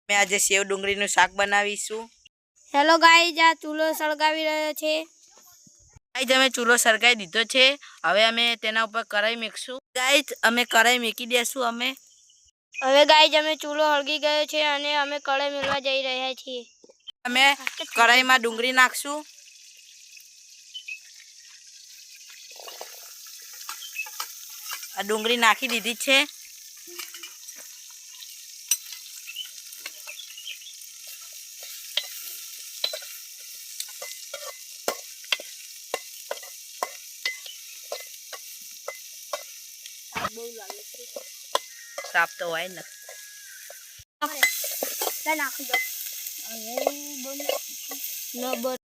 मैं आज सेव डુંગળીનું શાક બનાવીશું। हेलो गाइस, आ चूलो सळગાवी રહ્યો છે। गाइस અમે ચૂલો સળગાવી દીધો છે। હવે અમે તેના ઉપર કઢાઈ મૂકશું। ગાइस અમે કઢાઈ મૂકી દેશું। હવે ગાइस અમે ચૂલો હળગી ગયો છે અને અમે કઢાઈ મેળવા જઈ રહ્યા છીએ। અમે કઢાઈમાં ડુંગળી નાખશું। આ ડુંગળી નાખી દીધી છે। साफ तो है ना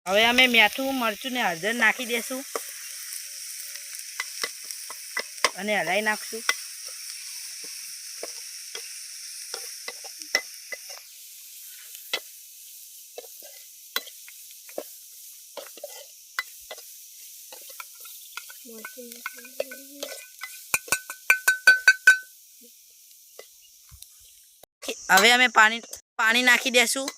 હવે અમે મીઠું મરચું ને હળદર નાખી દેશું અને હલાઈ નાખશું। હવે અમે પાણી નાખી દેશું।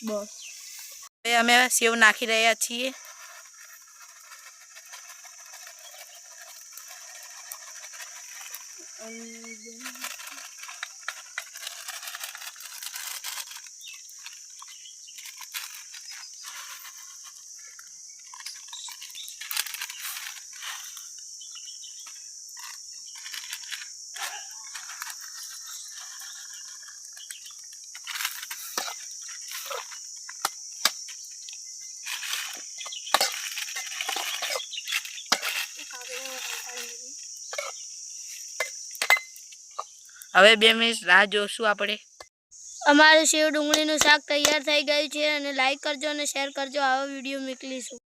બસ હવે અમે સેવ નાખી રહ્યા છીએ। હવે 2 મિનિટ રાહ જોશું આપણે। અમારું સેવ ડુંગળીનું શાક તૈયાર થઈ ગયું છે અને લાઈક કરજો અને શેર કરજો। આવો વિડીયો મોકલીશું।